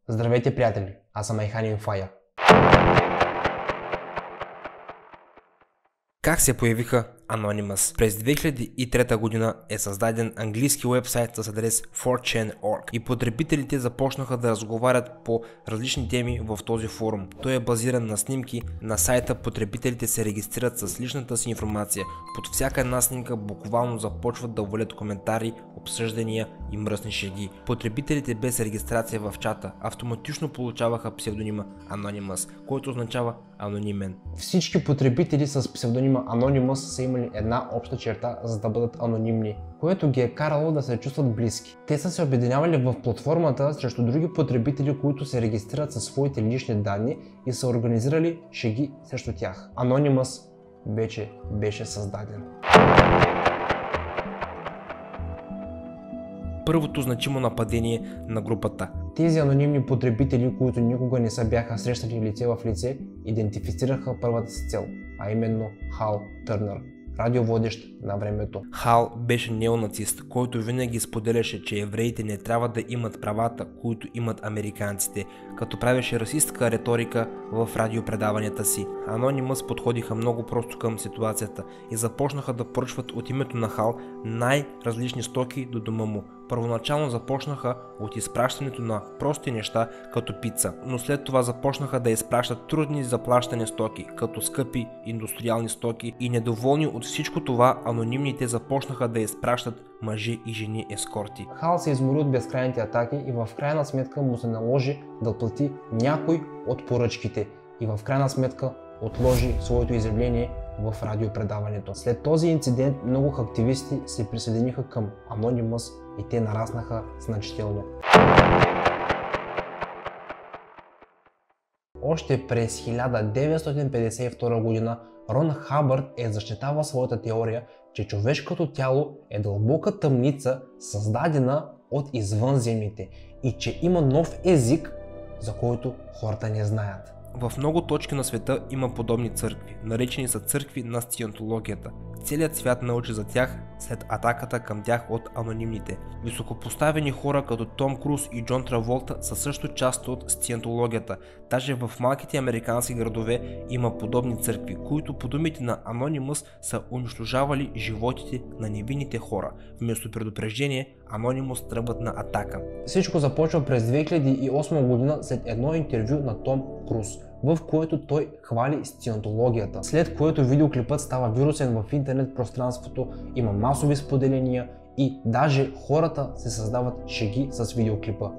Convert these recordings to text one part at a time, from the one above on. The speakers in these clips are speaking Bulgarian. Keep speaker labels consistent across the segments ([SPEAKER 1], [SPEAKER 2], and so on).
[SPEAKER 1] Здравейте, приятели! Аз съм Айхан Фая.
[SPEAKER 2] Как се появиха Anonymous? През 2003 година е създаден английски уебсайт с адрес 4chan.org и потребителите започнаха да разговарят по различни теми в този форум. Той е базиран на снимки. На сайта потребителите се регистрират с личната си информация. Под всяка една снимка буквално започват да валят коментари, обсъждания и мръсни шеги. Потребителите без регистрация в чата автоматично получаваха псевдонима Anonymous, който означава анонимен.
[SPEAKER 1] Всички потребители с псевдонима Anonymous са имали една обща черта, за да бъдат анонимни, което ги е карало да се чувстват близки. Те са се обединявали в платформата срещу други потребители, които се регистрират със своите лични данни и са организирали шеги срещу тях. Anonymous вече беше създаден.
[SPEAKER 2] Първото значимо нападение на групата.
[SPEAKER 1] Тези анонимни потребители, които никога не са бяха срещали лице в лице, идентифицираха първата си цел, а именно Хал Търнър, радиоводещ на времето.
[SPEAKER 2] Хал беше неонацист, който винаги споделяше, че евреите не трябва да имат правата, които имат американците, като правеше расистка риторика в радиопредаванията си. Anonymous подходиха много просто към ситуацията и започнаха да поръчват от името на Хал най-различни стоки до дома му. Първоначално започнаха от изпращането на прости неща като пица, но след това започнаха да изпращат трудни за плащане стоки, като скъпи индустриални стоки, и недоволни от всичко това, анонимните започнаха да изпращат мъже и жени ескорти.
[SPEAKER 1] Хал се измори от безкрайните атаки и в крайна сметка му се наложи да плати някой от поръчките и в крайна сметка отложи своето изявление в радиопредаването. След този инцидент много активисти се присъединиха към Anonymous и те нараснаха значително. Още през 1952 година Рон Хабърд е защитавал своята теория, че човешкото тяло е дълбока тъмница, създадена от извънземните, и че има нов език, за който хората не знаят.
[SPEAKER 2] В много точки на света има подобни църкви, наречени са църкви на сциентологията. Целият свят научи за тях след атаката към тях от анонимните. Високопоставени хора като Том Круз и Джон Траволта са също част от сциентологията. Даже в малките американски градове има подобни църкви, които по думите на Anonymous са унищожавали животите на невинните хора. Вместо предупреждение, Anonymous тръгват на атака.
[SPEAKER 1] Всичко започва през 2008 година след едно интервю на Том Круз, в което той хвали сциентологията, след което видеоклипът става вирусен в интернет пространството, има масови споделения и даже хората се създават шеги с видеоклипа.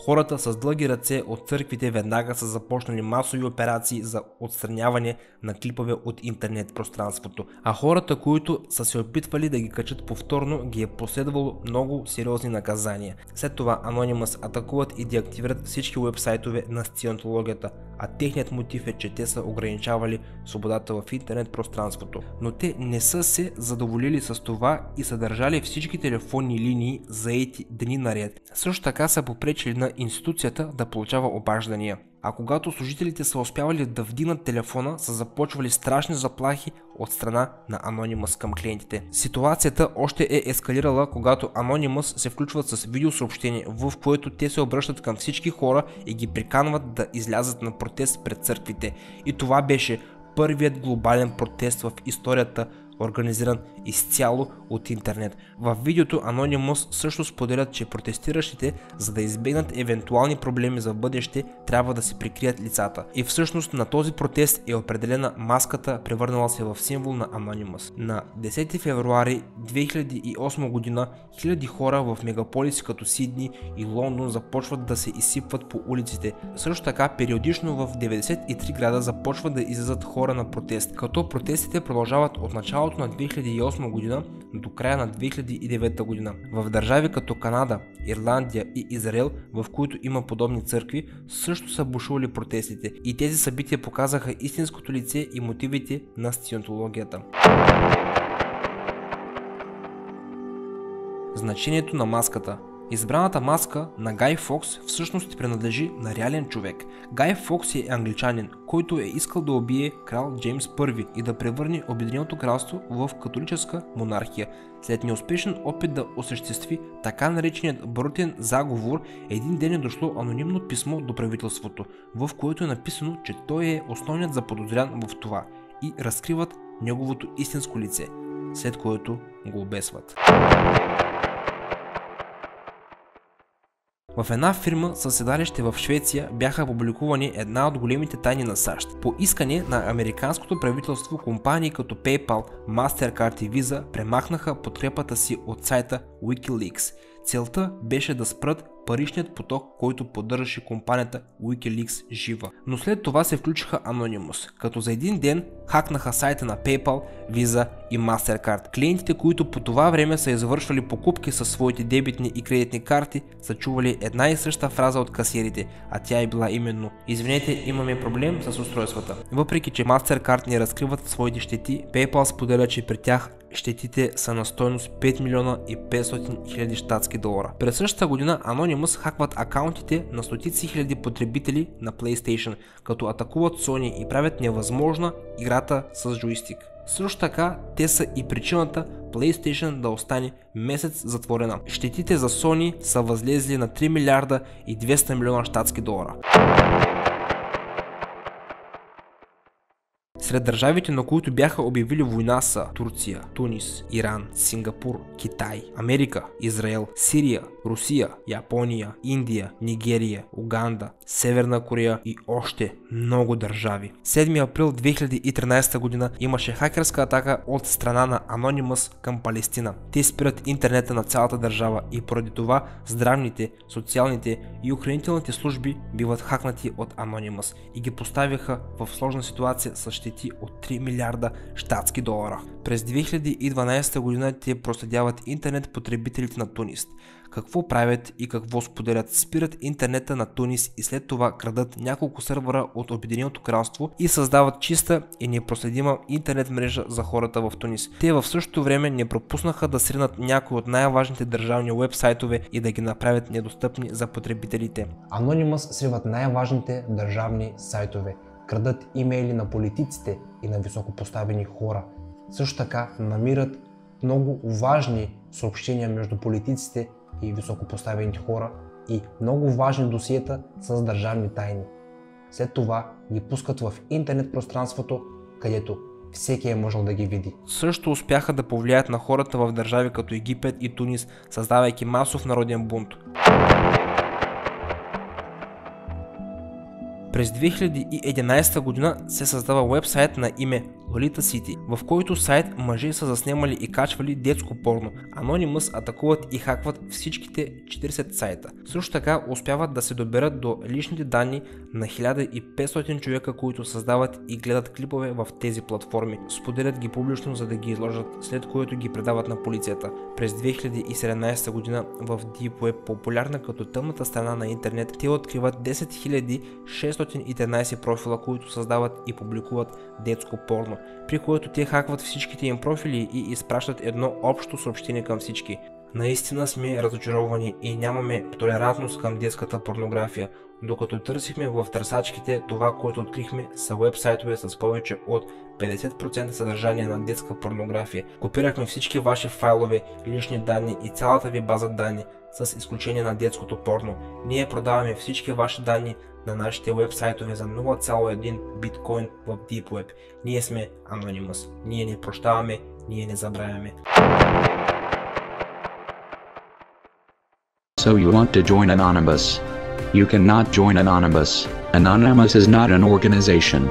[SPEAKER 2] Хората с дълги ръце от църквите веднага са започнали масови операции за отстраняване на клипове от интернет пространството, а хората, които са се опитвали да ги качат повторно, ги е последвало много сериозни наказания. След това Anonymous атакуват и деактивират всички уебсайтове на сциентологията, а техният мотив е, че те са ограничавали свободата в интернет пространството. Но те не са се задоволили с това и са държали всички телефонни линии заети дни наред. Също така са попречили на институцията да получава обаждания. А когато служителите са успявали да вдигнат телефона, са започвали страшни заплахи от страна на Anonymous към клиентите. Ситуацията още е ескалирала, когато Anonymous се включват с видеосъобщение, в което те се обръщат към всички хора и ги приканват да излязат на протест пред църквите. И това беше първият глобален протест в историята, организиран изцяло от интернет. В видеото Anonymous също споделят, че протестиращите, за да избегнат евентуални проблеми за бъдеще, трябва да се прикрият лицата. И всъщност на този протест е определена маската, превърнала се в символ на Anonymous. На 10 февруари 2008 година хиляди хора в мегаполиси като Сидни и Лондон започват да се изсипват по улиците. Също така периодично в 93 града започват да излизат хора на протест, като протестите продължават от началото на 2008 година до края на 2009 година. В държави като Канада, Ирландия и Израел, в които има подобни църкви, също са бушували протестите, и тези събития показаха истинското лице и мотивите на сциентологията. Значението на маската. Избраната маска на Гай Фокс всъщност принадлежи на реален човек. Гай Фокс е англичанин, който е искал да убие крал Джеймс I и да превърне Обединеното кралство в католическа монархия. След неуспешен опит да осъществи така нареченият брутен заговор, един ден е дошло анонимно писмо до правителството, в което е написано, че той е основният заподозрян в това и разкриват неговото истинско лице, след което го обесват. В една фирма със седалище в Швеция бяха публикувани една от големите тайни на САЩ. По искане на американското правителство, компании като PayPal, Mastercard и Visa премахнаха подкрепата си от сайта WikiLeaks. Целта беше да спрат паричният поток, който поддържаше компанията WikiLeaks жива. Но след това се включиха Anonymous, като за един ден хакнаха сайта на PayPal, Visa и Mastercard. Клиентите, които по това време са извършвали покупки със своите дебитни и кредитни карти, са чували една и съща фраза от касиерите, а тя е била именно: "Извинете, имаме проблем с устройствата." Въпреки че Mastercard не разкриват своите щети, PayPal споделя, че при тях щетите са на стойност 5 милиона и 500 хиляди щатски долара. През същата година Anonymous хакват акаунтите на стотици хиляди потребители на PlayStation, като атакуват Sony и правят невъзможна играта с джойстик. Също така, те са и причината PlayStation да остане месец затворена. Щетите за Sony са възлезли на 3 милиарда и 200 милиона щатски долара. Сред държавите, на които бяха обявили война, са Турция, Тунис, Иран, Сингапур, Китай, Америка, Израел, Сирия, Русия, Япония, Индия, Нигерия, Уганда, Северна Корея и още много държави. 7 април 2013 година имаше хакерска атака от страна на Anonymous към Палестина. Те спират интернета на цялата държава и поради това здравните, социалните и охранителните служби биват хакнати от Anonymous и ги поставяха в сложна ситуация с щети от 3 милиарда щатски долара. През 2012 година те проследяват интернет потребителите на Тунис. Какво правят и какво споделят? Спират интернета на Тунис и след това крадат няколко сървъра от Обединеното кралство и създават чиста и непроследима интернет мрежа за хората в Тунис. Те в същото време не пропуснаха да сринат някои от най-важните държавни уебсайтове и да ги направят недостъпни за потребителите.
[SPEAKER 1] Anonymous сриват най-важните държавни сайтове, крадат имейли на политиците и на високопоставени хора. Също така намират много важни съобщения между политиците и високопоставените хора и много важни досиета с държавни тайни. След това ги пускат в интернет пространството, където всеки е можел да ги види.
[SPEAKER 2] Също успяха да повлияят на хората в държави като Египет и Тунис, създавайки масов народен бунт. През 2011 година се създава уебсайт на име Lolita City, в който сайт мъже са заснемали и качвали детско порно. Anonymous атакуват и хакват всичките 40 сайта. Също така успяват да се доберат до личните данни на 1500 човека, които създават и гледат клипове в тези платформи. Споделят ги публично, за да ги изложат, след което ги предават на полицията. През 2017 година в Deep Web, популярна като тъмната страна на интернет, те откриват 10 613 профила, които създават и публикуват детско порно, при което те хакват всичките им профили и изпращат едно общо съобщение към всички. Наистина сме разочаровани и нямаме толерантност към детската порнография. Докато търсихме в търсачките, това, което открихме, са уебсайтове с повече от 50% съдържание на детска порнография. Копирахме всички ваши файлове, лични данни и цялата ви база данни, с изключение на детското порно. Ние продаваме всички ваши данни на нашите уебсайтове за 0,1 биткоин в Deep Web. Ние сме Anonymous. Ние не прощаваме, ние не забравяме.
[SPEAKER 3] So you want to join Anonymous? You cannot join Anonymous. Anonymous is not an organization.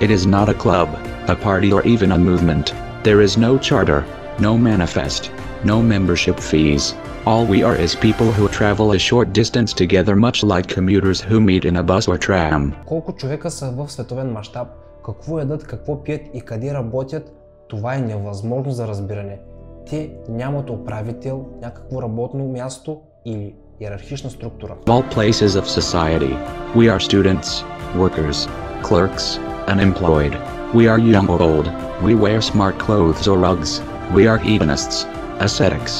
[SPEAKER 3] It is not a club, a party or even a movement. There is no charter, no manifest, no membership fees. All we are is people who travel a short distance together, much like commuters who meet in a bus or tram.
[SPEAKER 1] Колко човека са в световен мащаб, какво ядат, какво пият и къде работят, това е невъзможно за разбиране. Те нямат управител, някакво работно място или иерархична структура.
[SPEAKER 3] All places of society. We are students, workers, clerks, unemployed. We are young or old. We wear smart clothes or rugs. We are hedonists, ascetics,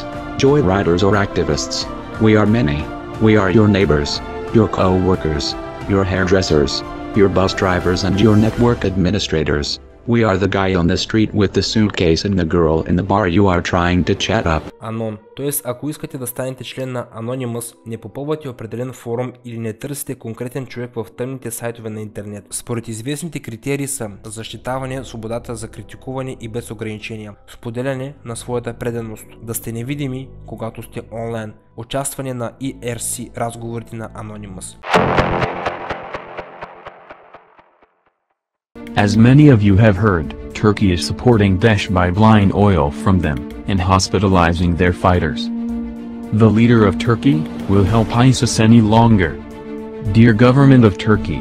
[SPEAKER 3] joyriders or activists. We are many. We are your neighbors, your co-workers, your hairdressers, your bus drivers and your network administrators. We are the guy on the street with the suitcase and the girl in the bar you are trying to chat up.
[SPEAKER 2] Анон. Тоест, ако искате да станете член на Anonymous, не попълвате определен форум или не търсите конкретен човек в тъмните сайтове на интернет. Според известните критерии са защитаване, свободата за критикуване и без ограничения, споделяне на своята преданост, да сте невидими, когато сте онлайн, участване на ERC разговорите на Anonymous.
[SPEAKER 4] As many of you have heard, Turkey is supporting Daesh by buying oil from them and hospitalizing their fighters. The leader of Turkey will help ISIS any longer. Dear government of Turkey,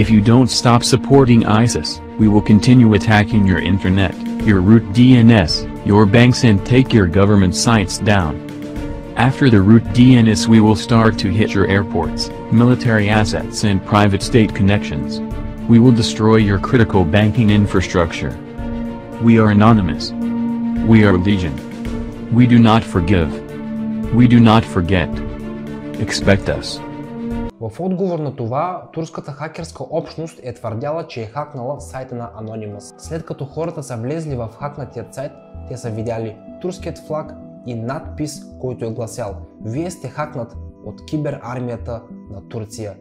[SPEAKER 4] if you don't stop supporting ISIS, we will continue attacking your internet, your root DNS, your banks and take your government sites down. After the root DNS we will start to hit your airports, military assets and private state connections. We will destroy your critical banking infrastructure. We are anonymous. We are legion. We do not forgive. We do not forget. Expect us.
[SPEAKER 1] В отговор на това, турската хакерска общност е твърдяла, че е хакнала сайта на Anonymous. След като хората са влезли в хакнатият сайт, те са видяли турският флаг и надпис, който е гласял: "Вие сте хакнат от киберармията на Турция,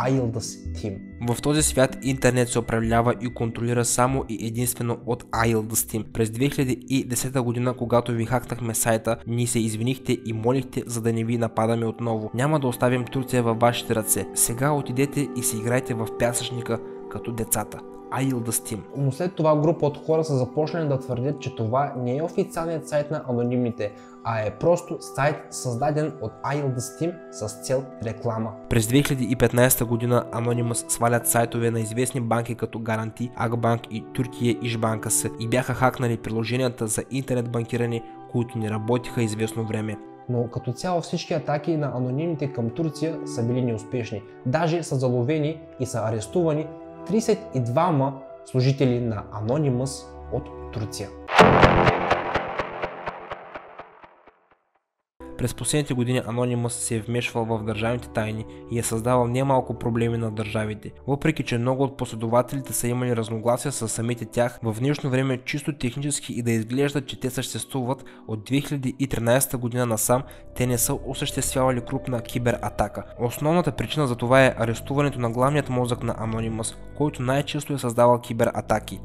[SPEAKER 1] Yıldız Team."
[SPEAKER 2] В този свят интернет се управлява и контролира само и единствено от Yıldız Team. През 2010 година, когато ви хакнахме сайта, ни се извинихте и молихте, за да не ви нападаме отново. Няма да оставим Турция във вашите ръце. Сега отидете и се играйте в пясъчника като децата. Yıldız Team.
[SPEAKER 1] Но след това група от хора са започнали да твърдят, че това не е официалният сайт на анонимните, а е просто сайт, създаден от Yıldız Team с цел реклама.
[SPEAKER 2] През 2015 година Anonymous свалят сайтове на известни банки като Garanti, Akbank и Türkiye İş Bankası и бяха хакнали приложенията за интернет банкиране, които не работиха известно време.
[SPEAKER 1] Но като цяло всички атаки на анонимните към Турция са били неуспешни. Даже са заловени и са арестувани 32 служители на Anonymous от Турция.
[SPEAKER 2] През последните години Anonymous се е вмешвал в държавните тайни и е създавал немалко проблеми на държавите. Въпреки че много от последователите са имали разногласия с самите тях, в днешно време чисто технически и да изглежда, че те съществуват, от 2013 година насам те не са осъществявали крупна кибератака. Основната причина за това е арестуването на главният мозък на Anonymous, който най-често е създавал кибератаки.